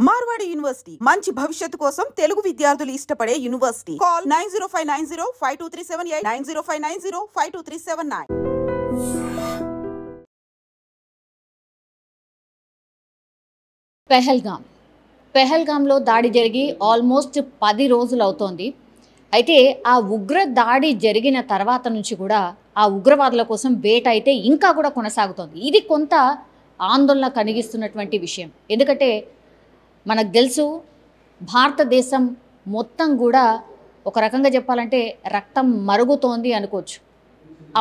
Marwadi university మంచి భవిష్యత్తు కోసం తెలుగు విద్యార్థులు ఇష్టపడే యూనివర్సిటీ. కాల్ 9059052378 9059052379. పెహల్గాంలో దాడి జరిగి ఆల్మోస్ట్ 10 రోజులు అవుతోంది. అయితే ఆ ఉగ్ర దాడి జరిగిన తర్వాత నుంచి కూడా ఆ ఉగ్రవాదుల కోసం వేట అయితే ఇంకా కూడా కొనసాగుతోంది. ఇది కొంత ఆందోళన కలిగిస్తున్నటువంటి విషయం. ఎందుకంటే మనకు తెలుసు భారతదేశం మొత్తం కూడా ఒక రకంగా చెప్పాలంటే రక్తం మరుగుతోంది అనుకోవచ్చు.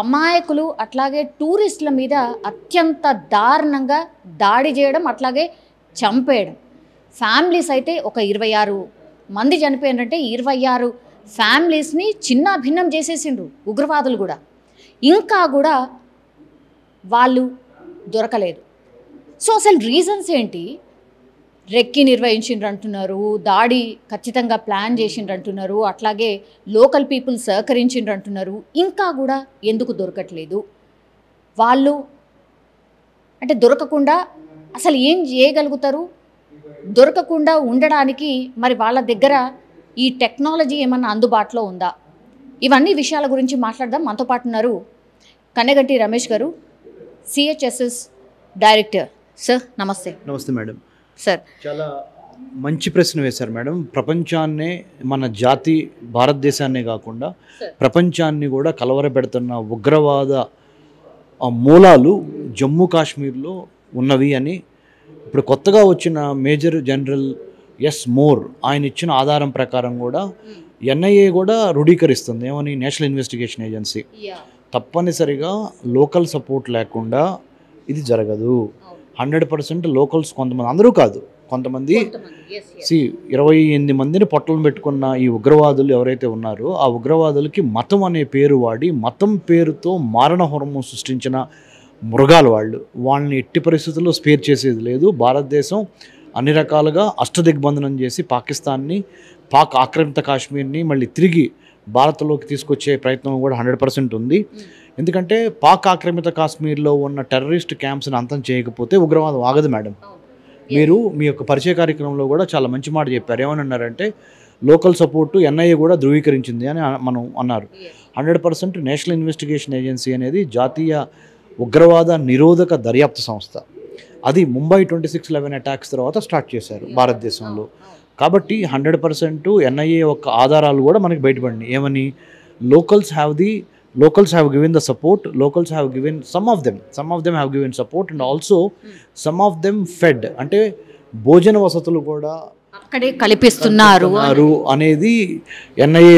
అమాయకులు అట్లాగే టూరిస్టుల మీద అత్యంత దారుణంగా దాడి చేయడం, అట్లాగే చంపేయడం. ఫ్యామిలీస్ అయితే ఒక 26 మంది చనిపోయినారంటే 26 ఫ్యామిలీస్ని చిన్న భిన్నం చేసేసిండ్రు ఉగ్రవాదులు కూడా. ఇంకా కూడా వాళ్ళు దొరకలేదు. సో అసలు రీజన్స్ ఏంటి? రెక్కి నిర్వహించిండ్రు అంటున్నారు, దాడి ఖచ్చితంగా ప్లాన్ చేసిండ్రు అంటున్నారు, అట్లాగే లోకల్ పీపుల్ సహకరించిండ్రు అంటున్నారు. ఇంకా కూడా ఎందుకు దొరకట్లేదు? వాళ్ళు అంటే దొరకకుండా అసలు ఏం చేయగలుగుతారు? దొరకకుండా ఉండడానికి మరి వాళ్ళ దగ్గర ఈ టెక్నాలజీ ఏమన్నా అందుబాటులో ఉందా? ఇవన్నీ విషయాల గురించి మాట్లాడదాం. మనతో పాటు ఉన్నారు కన్నెగంటి రమేష్ గారు, సిహెచ్ఎస్ఎస్ డైరెక్టర్. సార్ నమస్తే. నమస్తే మేడం. సార్ చాలా మంచి ప్రశ్న వేశారు మేడం. ప్రపంచాన్నే, మన జాతి భారతదేశాన్నే కాకుండా ప్రపంచాన్ని కూడా కలవరపెడుతున్న ఉగ్రవాద మూలాలు జమ్మూ కాశ్మీర్లో ఉన్నవి అని ఇప్పుడు కొత్తగా వచ్చిన మేజర్ జనరల్ మోర్ ఆయన ఇచ్చిన ఆధారం ప్రకారం కూడా ఎన్ఐఏ కూడా రుఢీకరిస్తుంది. ఏమని? నేషనల్ ఇన్వెస్టిగేషన్ ఏజెన్సీ తప్పనిసరిగా లోకల్ సపోర్ట్ లేకుండా ఇది జరగదు. 100% లోకల్స్, కొంతమంది, అందరూ కాదు, కొంతమంది 28 మందిని పొట్టలను పెట్టుకున్న ఈ ఉగ్రవాదులు ఎవరైతే ఉన్నారో ఆ ఉగ్రవాదులకి మతం అనే పేరు వాడి మతం పేరుతో మారణ హోమం సృష్టించిన మృగాలు వాళ్ళు. వాళ్ళని ఎట్టి పరిస్థితుల్లో స్పేర్ చేసేది లేదు. భారతదేశం అన్ని రకాలుగా అష్టదిగ్బంధనం చేసి పాకిస్తాన్ని, పాక్ ఆక్రమిత కాశ్మీర్ని మళ్ళీ తిరిగి భారత్లోకి తీసుకొచ్చే ప్రయత్నం కూడా 100% ఉంది. ఎందుకంటే పాక్ ఆక్రమిత కాశ్మీర్లో ఉన్న టెర్రరిస్ట్ క్యాంప్స్ని అంతం చేయకపోతే ఉగ్రవాదం ఆగదు మేడం. మీరు మీ యొక్క పరిచయ కార్యక్రమంలో కూడా చాలా మంచి మాట చెప్పారు. ఏమన్నారంటే లోకల్ సపోర్టు ఎన్ఐఏ కూడా ధృవీకరించింది అని మనం అన్నారు. 100% నేషనల్ ఇన్వెస్టిగేషన్ ఏజెన్సీ అనేది జాతీయ ఉగ్రవాద నిరోధక దర్యాప్తు సంస్థ. అది ముంబై 26/11 అటాక్స్ తర్వాత స్టార్ట్ చేశారు భారతదేశంలో. కాబట్టి 100% ఎన్ఐఏ యొక్క ఆధారాలు కూడా మనకి బయటపడినాయి. ఏమని? locals have given the support, locals have given some of them have given support, and also some of them fed, అంటే భోజన వసతులు కూడా అక్కడే కల్పిస్తున్నారు అనేది ఎన్ఐఏ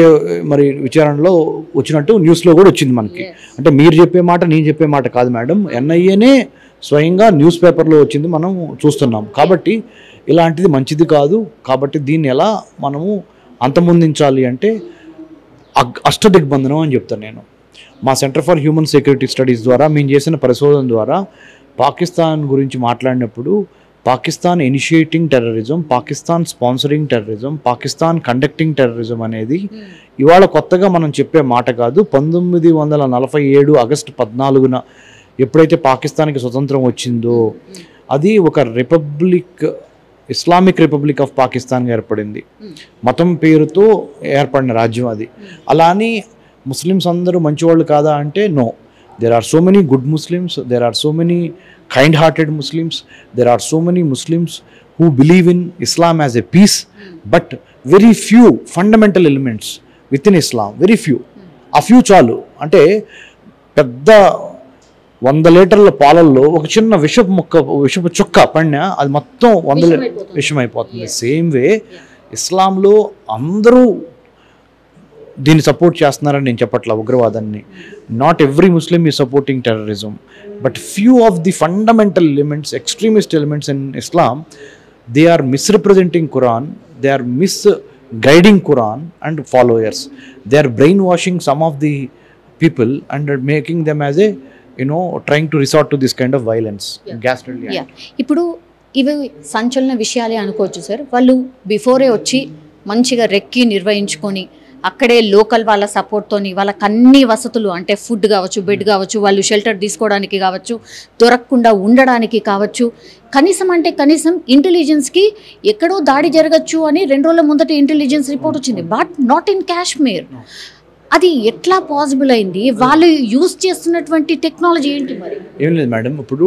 మరి విచారణలో వచ్చినట్టు న్యూస్లో కూడా వచ్చింది మనకి. అంటే మీరు చెప్పే మాట నేను చెప్పే మాట కాదు మేడం, ఎన్ఐఏనే స్వయంగా న్యూస్ పేపర్లో వచ్చింది మనం చూస్తున్నాం. కాబట్టి ఇలాంటిది మంచిది కాదు. కాబట్టి దీన్ని ఎలా మనము అంతమొందించాలి అంటే అష్టదిగ్బంధనం అని చెప్తాను నేను. మా centre for human security studies ద్వారా మేము చేసిన పరిశోధన ద్వారా పాకిస్తాన్ గురించి మాట్లాడినప్పుడు Pakistan initiating terrorism, Pakistan sponsoring terrorism, Pakistan conducting terrorism అనేది ఇవాళ కొత్తగా మనం చెప్పే మాట కాదు. 1947 ఆగస్టు 14న ఎప్పుడైతే పాకిస్తాన్కి స్వతంత్రం వచ్చిందో అది ఒక రిపబ్లిక్, ఇస్లామిక్ రిపబ్లిక్ ఆఫ్ పాకిస్తాన్గా ఏర్పడింది. మతం పేరుతో ఏర్పడిన రాజ్యం అది. అలా అని ముస్లిమ్స్ అందరూ మంచివాళ్ళు కాదా అంటే no. There are so many good Muslims, there are so many kind hearted Muslims, there are so many Muslims who believe in Islam as a peace, but very few fundamental elements within Islam, very few. ఆ few చాలు. అంటే పెద్ద 100 లీటర్ల పాలల్లో ఒక చిన్న విషపు చుక్క పడినా అది మొత్తం 100 విషమైపోతుంది. సేమ్ వే ఇస్లాంలో అందరూ దీన్ని సపోర్ట్ చేస్తున్నారని నేను చెప్పట్లా ఉగ్రవాదాన్ని. Not every Muslim is supporting terrorism, but few of the fundamental elements, extremist elements in Islam, they are misrepresenting Quran, they are misguiding Quran and followers. They are brainwashing some of the people and are making them as a trying to resort to this kind of violence. ఇప్పుడు ఇవి సంచలన విషయాలే అనుకోవచ్చు sir. వాళ్ళు before వచ్చి మంచిగా recce నిర్వహించుకొని అక్కడే local వాళ్ళ సపోర్ట్తోని వాళ్ళకి అన్ని వసతులు అంటే ఫుడ్ కావచ్చు, బెడ్ కావచ్చు, వాళ్ళు షెల్టర్ తీసుకోవడానికి కావచ్చు, దొరకకుండా ఉండడానికి కావచ్చు, కనీసం ఇంటెలిజెన్స్కి ఎక్కడో దాడి జరగచ్చు అని 2 రోజుల ముందట ఇంటెలిజెన్స్ రిపోర్ట్ వచ్చింది, బట్ నాట్ ఇన్ కాశ్మీర్. అది ఎట్లా పాసిబుల్ అయింది? వాళ్ళు యూజ్ చేస్తున్నటువంటి టెక్నాలజీ ఏంటి? మరి ఏం లేదు మేడం, ఇప్పుడు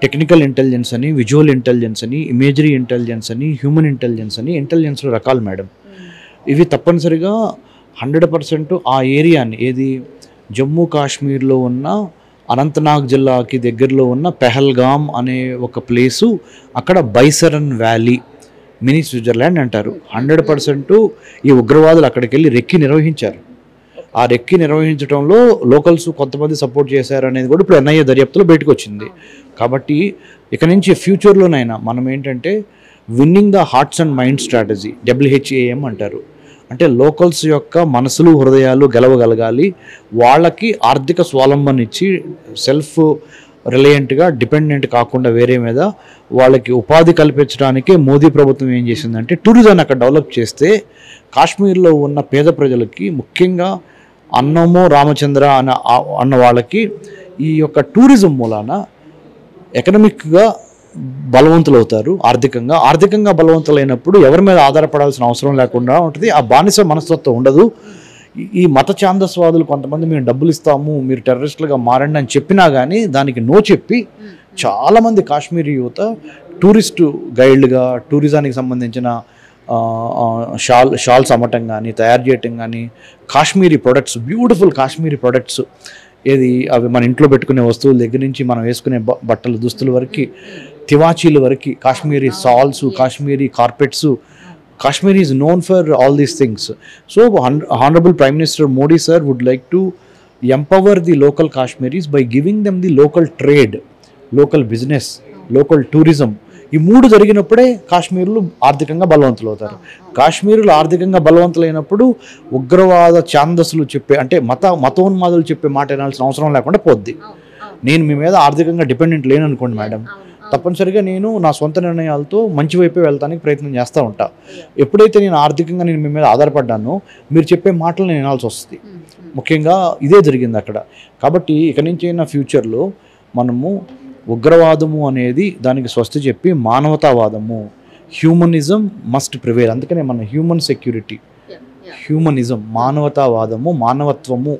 టెక్నికల్ ఇంటెలిజెన్స్ అని, విజువల్ ఇంటెలిజెన్స్ అని, ఇమేజరీ ఇంటెలిజెన్స్ అని, హ్యూమన్ ఇంటెలిజెన్స్ అని ఇంటెలిజెన్స్లో రకాలు మేడం. ఇవి తప్పనిసరిగా 100% ఆ ఏరియాని, ఏది జమ్మూ కాశ్మీర్లో ఉన్న అనంతనాగ్ జిల్లాకి దగ్గరలో ఉన్న పెహల్గామ్ అనే ఒక ప్లేసు, అక్కడ బైసరన్ వ్యాలీ, మినీ స్విట్జర్లాండ్ అంటారు. 100% ఈ ఉగ్రవాదులు అక్కడికి వెళ్ళి రెక్కి నిర్వహించారు. ఆ రెక్కి నిర్వహించడంలో లోకల్స్ కొంతమంది సపోర్ట్ చేశారు అనేది కూడా ఇప్పుడు ఎన్ఐఏ దర్యాప్తులో బయటకు వచ్చింది. కాబట్టి ఇక నుంచి ఫ్యూచర్లోనైనా మనం ఏంటంటే winnowing the hearts and mind strategy, WHAM అంటారు. అంటే లోకల్స్ యొక్క మనసులు హృదయాలు గెలవగలగాలి, వాళ్ళకి ఆర్థిక స్వావలంబన ఇచ్చి సెల్ఫ్ రిలయంట్గా డిపెండెంట్ కాకుండా వేరే మీద వాళ్ళకి ఉపాధి కల్పించడానికే మోదీ ప్రభుత్వం ఏం చేసిందంటే టూరిజాన్ని అక్కడ డెవలప్ చేస్తే కాశ్మీర్లో ఉన్న పేద ప్రజలకి, ముఖ్యంగా అన్నమో రామచంద్ర అన్న వాళ్ళకి ఈ యొక్క టూరిజం మూలాన ఎకనామిక్గా బలవంతులు అవుతారు. ఆర్థికంగా బలవంతులైనప్పుడు ఎవరి మీద ఆధారపడాల్సిన అవసరం లేకుండా ఉంటుంది. ఆ బానిస మనస్తత్వం ఉండదు. ఈ మత ఛాందస్వాదులు కొంతమంది మేము డబ్బులు ఇస్తాము, మీరు టెర్రరిస్టులుగా మారండి అని చెప్పినా కానీ దానికి నో చెప్పి చాలామంది కాశ్మీరీ యువత టూరిస్టు గైడ్లుగా, టూరిజానికి సంబంధించిన షాల్స్ అమ్మటం కానీ, తయారు చేయటం కానీ, Kashmiri products, beautiful Kashmiri products, ఏది అవి మన ఇంట్లో పెట్టుకునే వస్తువుల దగ్గర నుంచి మనం వేసుకునే బట్టలు, దుస్తుల వరకు, తివాచీల వరకు, Kashmiri shawls, Kashmiri carpets. Kashmir is known for all these things. So Honorable Prime Minister Modi sir would like to empower the local Kashmiris by giving them the local trade, local business, local tourism. ఈ 3 జరిగినప్పుడే కాశ్మీర్లు ఆర్థికంగా బలవంతులు అవుతారు. కాశ్మీర్లు ఆర్థికంగా బలవంతులైనప్పుడు ఉగ్రవాద ఛాందస్సులు చెప్పే, అంటే మతోన్మాదులు చెప్పే మాట వినాల్సిన అవసరం లేకుండా పోద్ది. నేను మీ మీద ఆర్థికంగా డిపెండెంట్ లేననుకోండి మేడం, తప్పనిసరిగా నేను నా సొంత నిర్ణయాలతో మంచి వైపే వెళ్తానికి ప్రయత్నం చేస్తూ ఉంటా. ఎప్పుడైతే నేను ఆర్థికంగా నేను మీ మీద ఆధారపడ్డానో మీరు చెప్పే మాటలు నేను వినాల్సి వస్తుంది. ముఖ్యంగా ఇదే జరిగింది అక్కడ. కాబట్టి ఇక నుంచి అయినా ఫ్యూచర్లో మనము ఉగ్రవాదము అనేది దానికి స్వస్తి చెప్పి మానవతావాదము, హ్యూమనిజం మస్ట్ ప్రివేల్. అందుకనే మన హ్యూమన్ సెక్యూరిటీ, హ్యూమనిజం, మానవతావాదము, మానవత్వము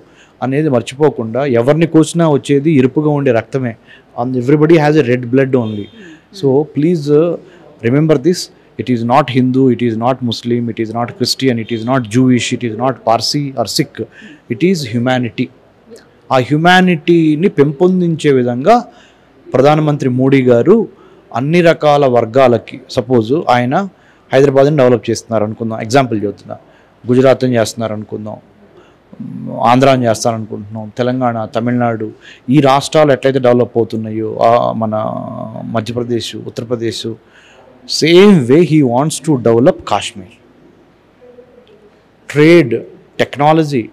అనేది మర్చిపోకుండా ఎవరిని కోసినా వచ్చేది ఇరుపుగా ఉండే రక్తమే. And everybody has a red blood only. So please remember this. It is not Hindu, it is not Muslim, it is not Christian, it is not Jewish, it is not Parsi or Sikh. It is humanity. ఆ హ్యుమానిటీని పెంపొందించే విధంగా ప్రధానమంత్రి మోడీ గారు అన్ని రకాల వర్గాలకి, suppose ఆయన హైదరాబాద్ని డెవలప్ చేస్తున్నారు అనుకుందాం, ఎగ్జాంపుల్ చెబుతున్నా, గుజరాత్ని చేస్తున్నారు అనుకుందాం, ఆంధ్రాని చేస్తారనుకుంటున్నాం, తెలంగాణ, తమిళనాడు, ఈ రాష్ట్రాలు ఎట్లయితే డెవలప్ అవుతున్నాయో, మన Madhya Pradesh, Uttar Pradesh, same way he wants to develop Kashmir. Trade, technology,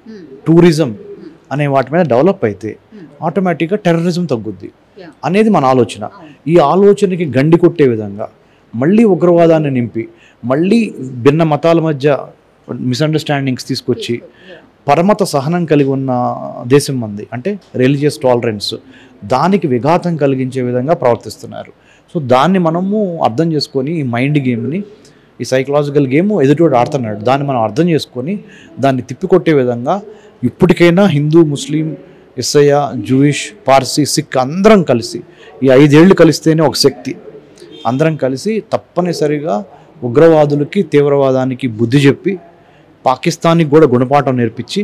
tourism అనే వాటి మీద డెవలప్ అయితే ఆటోమేటిక్గా టెర్రరిజం తగ్గుద్ది అనేది మన ఆలోచన. ఈ ఆలోచనకి గండి కొట్టే విధంగా మళ్ళీ ఉగ్రవాదాన్ని నింపి, మళ్ళీ భిన్న మతాల మధ్య మిస్అండర్స్టాండింగ్స్ తీసుకొచ్చి పరమత సహనం కలిగి ఉన్న దేశం మంది, అంటే రిలీజియస్ టాలరెన్స్, దానికి విఘాతం కలిగించే విధంగా ప్రవర్తిస్తున్నారు. సో దాన్ని మనము అర్థం చేసుకొని, ఈ మైండ్ గేమ్ని, ఈ సైకలాజికల్ గేమ్ ఎదుటివాడు ఆడుతున్నాడు, దాన్ని మనం అర్థం చేసుకొని దాన్ని తిప్పికొట్టే విధంగా ఇప్పటికైనా హిందూ, ముస్లిం, ఇస్సయ, జూయిష్, పార్సీ, సిక్ అందరం కలిసి, ఈ 5 ఏళ్ళు కలిస్తేనే ఒక శక్తి, అందరం కలిసి తప్పనిసరిగా ఉగ్రవాదులకి, తీవ్రవాదానికి బుద్ధి చెప్పి పాకిస్తాన్కి కూడా గుణపాఠం నేర్పించి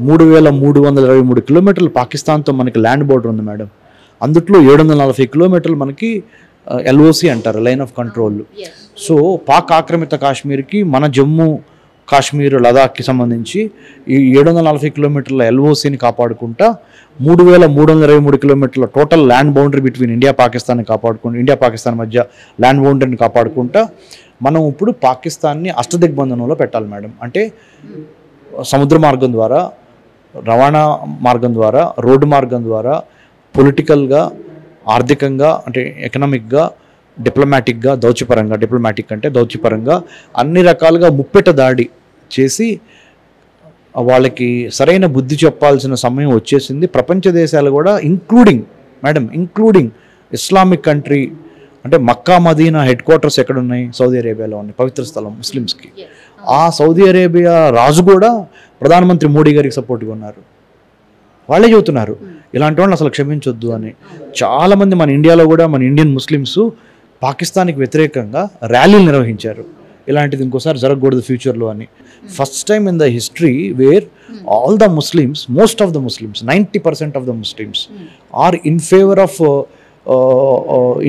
3323 కిలోమీటర్లు పాకిస్తాన్తో మనకి ల్యాండ్ బోర్డర్ ఉంది మేడం. అందుట్లో 740 కిలోమీటర్లు మనకి LOC అంటారు, line of control. So Pak ఆక్రమిత కాశ్మీర్కి మన జమ్మూ కాశ్మీర్, లదాఖ్కి సంబంధించి ఈ 740 కిలోమీటర్ల LOCని కాపాడుకుంటా 3323 కిలోమీటర్ల total land boundary between India పాకిస్తాన్ని కాపాడుకుంటూ, ఇండియా పాకిస్తాన్ మధ్య ల్యాండ్ బౌండరీని కాపాడుకుంటా మనం ఇప్పుడు పాకిస్తాన్ని అష్టదిగ్బంధనంలో పెట్టాలి మేడం. అంటే సముద్ర మార్గం ద్వారా, రవాణా మార్గం ద్వారా, రోడ్డు మార్గం ద్వారా, పొలిటికల్గా, ఆర్థికంగా, అంటే ఎకనామిక్గా, డిప్లొమాటిక్గా, దౌత్యపరంగా, డిప్లొమాటిక్ అంటే దౌత్యపరంగా అన్ని రకాలుగా ముప్పెట దాడి చేసి వాళ్ళకి సరైన బుద్ధి చెప్పాల్సిన సమయం వచ్చేసింది. ప్రపంచ దేశాలు కూడా ఇంక్లూడింగ్ ఇస్లామిక్ కంట్రీ, అంటే మక్కా మదీనా హెడ్ క్వార్టర్స్ ఎక్కడ ఉన్నాయి? సౌదీ అరేబియాలో ఉన్నాయి, పవిత్ర స్థలం ముస్లిమ్స్కి. ఆ సౌదీ అరేబియా రాజు కూడా ప్రధానమంత్రి మోడీ గారికి సపోర్ట్గా ఉన్నారు. వాళ్ళే చెబుతున్నారు ఇలాంటి వాళ్ళని అసలు క్షమించొద్దు అని. చాలామంది మన ఇండియాలో కూడా మన ఇండియన్ ముస్లిమ్స్ పాకిస్తాన్కి వ్యతిరేకంగా ర్యాలీలు నిర్వహించారు, ఇలాంటిది ఇంకోసారి జరగకూడదు ఫ్యూచర్లో అని. First time in the history where all the Muslims, most of the Muslims, 90% of the Muslims are in favour of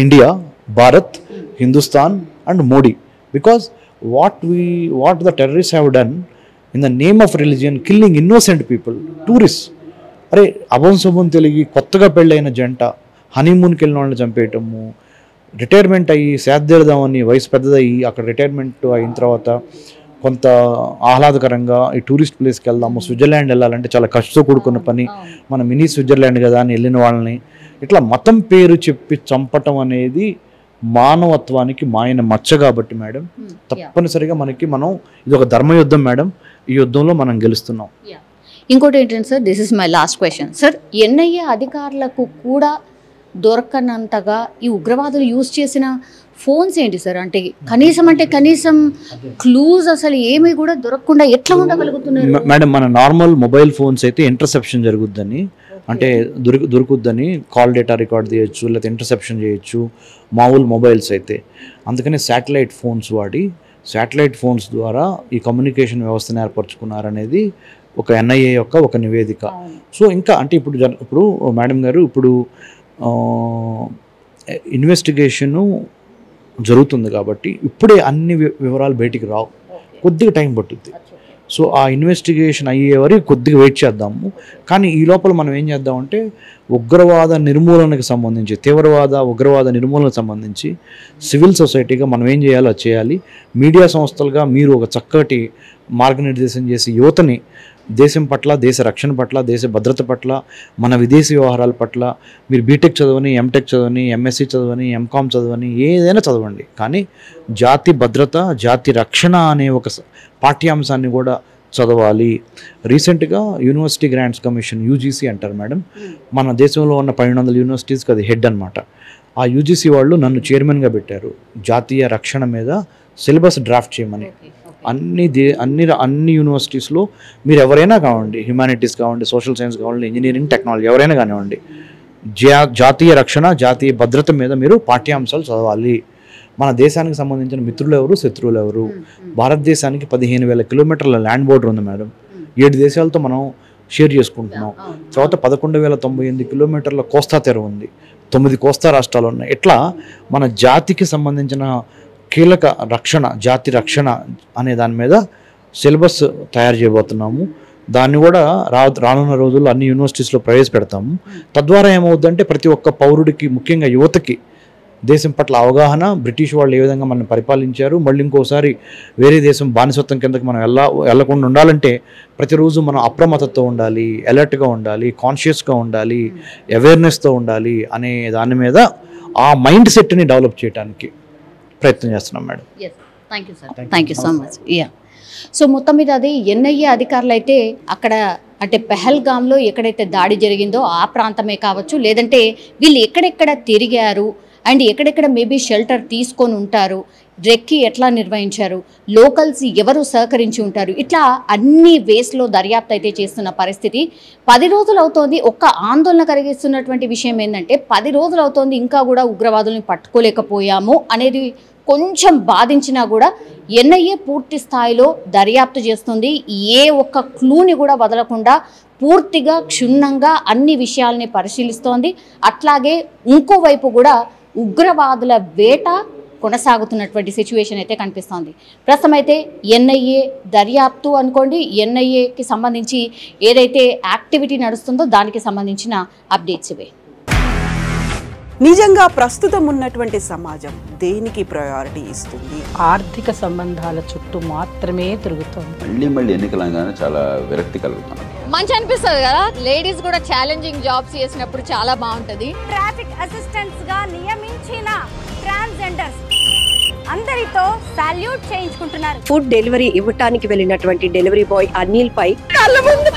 India, Bharat, Hindustan and Modi. Because what the terrorist have done in the name of religion, killing innocent people, tourist. అరే అభంశుభం తెలిగి కొత్తగా పెళ్ళైన జంట హనీమూన్కి వెళ్ళిన వాళ్ళని చంపేయటము, retirement అయ్యి సేద్దేద్దామని వయసు పెద్దదయ్యి అక్కడ రిటైర్మెంట్ అయిన తర్వాత కొంత ఆహ్లాదకరంగా ఈ టూరిస్ట్ ప్లేస్కి వెళ్దాము, స్విట్జర్లాండ్ వెళ్ళాలంటే చాలా ఖర్చుతో కూడుకున్న పని, మన మినీ స్విట్జర్లాండ్ కదా అని వెళ్ళిన వాళ్ళని ఇట్లా మతం పేరు చెప్పి చంపటం అనేది మానవత్వానికి మాయన మచ్చ. కాబట్టి మేడం తప్పనిసరిగా మనం ఇది ఒక ధర్మయుద్ధం మేడం, ఈ యుద్ధంలో మనం గెలుస్తున్నాం. ఇంకోటి ఏంటంటే sir, this is my last question sir, NIA అధికారులకు కూడా దొరకనంతగా ఈ ఉగ్రవాదులు యూజ్ చేసిన ఫోన్స్ ఏంటి సార్? అంటే కనీసం క్లూజ్ అసలు ఏమీ కూడా దొరకకుండా ఎట్లా ఉండగలుగుతున్నారు మేడం? మన నార్మల్ మొబైల్ ఫోన్స్ అయితే ఇంటర్సెప్షన్ జరుగుద్దని, అంటే దొరుకుద్దని కాల్ డేటా రికార్డ్ చేయొచ్చు, లేకపోతే ఇంటర్సెప్షన్ చేయొచ్చు మామూలు మొబైల్స్ అయితే. అందుకని శాటిలైట్ ఫోన్స్ ద్వారా ఈ కమ్యూనికేషన్ వ్యవస్థను ఏర్పరచుకున్నారనేది ఒక ఎన్ఐఏ యొక్క ఒక నివేదిక. సో ఇంకా అంటే ఇప్పుడు మేడం గారు ఇప్పుడు ఇన్వెస్టిగేషను జరుగుతుంది కాబట్టి ఇప్పుడే అన్ని వివరాలు బయటికి రావు, కొద్దిగా టైం పట్టుద్ది. సో ఆ ఇన్వెస్టిగేషన్ అయ్యే వరకు కొద్దిగా వెయిట్ చేద్దాము. కానీ ఈ లోపల మనం ఏం చేద్దామంటే ఉగ్రవాద నిర్మూలనకు సంబంధించి, ఉగ్రవాద నిర్మూలనకు సంబంధించి సివిల్ సొసైటీగా మనం ఏం చేయాలో అది చేయాలి. మీడియా సంస్థలుగా మీరు ఒక చక్కటి మార్గనిర్దేశం చేసి యువతని దేశం పట్ల, దేశ రక్షణ పట్ల, దేశ భద్రత పట్ల, మన విదేశీ వ్యవహారాల పట్ల, మీరు బీటెక్ చదవని, ఎంటెక్ చదవని, ఎంఎస్సి చదవని, ఎంకామ్ చదవని, ఏదైనా చదవండి, కానీ జాతి భద్రత, జాతి రక్షణ అనే ఒక పాఠ్యాంశాన్ని కూడా చదవాలి. రీసెంట్గా యూనివర్సిటీ గ్రాంట్స్ కమిషన్, యూజీసీ అంటారు మేడం, మన దేశంలో ఉన్న 1200 యూనివర్సిటీస్కి అది హెడ్ అనమాట. ఆ యూజీసీ వాళ్ళు నన్ను చైర్మన్గా పెట్టారు జాతీయ రక్షణ మీద సిలబస్ డ్రాఫ్ట్ చేయమని. అన్ని యూనివర్సిటీస్లో మీరు ఎవరైనా కావండి, హ్యుమానిటీస్ కావండి, సోషల్ సైన్స్ కావండి, ఇంజనీరింగ్, టెక్నాలజీ ఎవరైనా కానివ్వండి, జాతీయ రక్షణ, జాతీయ భద్రత మీద మీరు పాఠ్యాంశాలు చదవాలి. మన దేశానికి సంబంధించిన మిత్రులు ఎవరు, శత్రువులు ఎవరు. భారతదేశానికి 15,000 కిలోమీటర్ల ల్యాండ్ బోర్డర్ ఉంది మేడం, 7 దేశాలతో మనం షేర్ చేసుకుంటున్నాం. తర్వాత 11,098 కిలోమీటర్ల కోస్తా తీరం ఉంది, 9 కోస్తా రాష్ట్రాలు ఉన్నాయి. ఇట్లా మన జాతికి సంబంధించిన కీలక రక్షణ, జాతి రక్షణ అనే దాని మీద సిలబస్ తయారు చేయబోతున్నాము. దాన్ని కూడా రానున్న రోజుల్లో అన్ని యూనివర్సిటీస్లో ప్రవేశపెడతాము. తద్వారా ఏమవుతుందంటే ప్రతి ఒక్క పౌరుడికి, ముఖ్యంగా యువతకి దేశం పట్ల అవగాహన, బ్రిటిష్ వాళ్ళు ఏ విధంగా మనం పరిపాలించారు, మళ్ళీ ఇంకోసారి వేరే దేశం బానిసత్వం కిందకి మనం వెళ్ళకుండా ఉండాలంటే ప్రతిరోజు మనం అప్రమత్తతో ఉండాలి, అలర్ట్గా ఉండాలి, కాన్షియస్గా ఉండాలి, అవేర్నెస్తో ఉండాలి అనే దాని మీద ఆ మైండ్ సెట్ని డెవలప్ చేయడానికి ప్రయత్నం చేస్తున్నాం madam. Thank you so much. So మొత్తం మీద అది ఎన్ఐఏ అధికారులు అయితే అక్కడ అంటే పెహల్గామ్లో ఎక్కడైతే దాడి జరిగిందో ఆ ప్రాంతమే కావచ్చు, లేదంటే వీళ్ళు ఎక్కడెక్కడ తిరిగారు అండ్ ఎక్కడెక్కడ మేబీ షెల్టర్ తీసుకొని ఉంటారు, రెక్కి ఎట్లా నిర్వహించారు, లోకల్స్ ఎవరు సహకరించి ఉంటారు, ఇట్లా అన్ని వేస్లో దర్యాప్తు అయితే చేస్తున్న పరిస్థితి. 10 రోజులు అవుతోంది. ఒక్క ఆందోళన కలిగిస్తున్నటువంటి విషయం ఏంటంటే 10 రోజులు అవుతోంది ఇంకా కూడా ఉగ్రవాదుల్ని పట్టుకోలేకపోయాము అనేది కొంచెం బాధించినా కూడా ఎన్ఐఏ పూర్తి స్థాయిలో దర్యాప్తు చేస్తుంది. ఏ ఒక్క క్లూని కూడా వదలకుండా పూర్తిగా క్షుణ్ణంగా అన్ని విషయాల్ని పరిశీలిస్తోంది. అట్లాగే ఇంకోవైపు కూడా ఉగ్రవాదుల వేట కొనసాగుతున్నటువంటి సిచ్యువేషన్ అయితే కనిపిస్తోంది. ప్రస్తుతం అయితే ఎన్ఐఏ దర్యాప్తు అనుకోండి, ఎన్ఐఏకి సంబంధించి ఏదైతే యాక్టివిటీ నడుస్తుందో దానికి సంబంధించిన అప్డేట్స్ ఇవే. నిజంగా ప్రస్తుతం ఉన్నటువంటి సమాజం దేనికి ప్రయారిటీ ఇస్తుంది? ఆర్థిక సంబంధాల చుట్టూ మాత్రమే తిరుగుతుంది. మళ్ళీ ఎన్నికలంగానే చాలా విరక్తి కలుగుతుంది. మంచి అనిపిస్తుంది కదా, లేడీస్ కూడా ఛాలెంజింగ్ జాబ్స్ చేసినప్పుడు చాలా బాగుంటది. ట్రాఫిక్ అసిస్టెంట్స్ గా నియమించిన ట్రాన్స్జెండర్స్ అందరితో సాల్యూట్ చేయించుకుంటున్నారు. ఫుడ్ డెలివరీ ఇవ్వటానికి వెళ్ళినటువంటి డెలివరీ బాయ్ అనిల్ పై కళ్ళ ముందు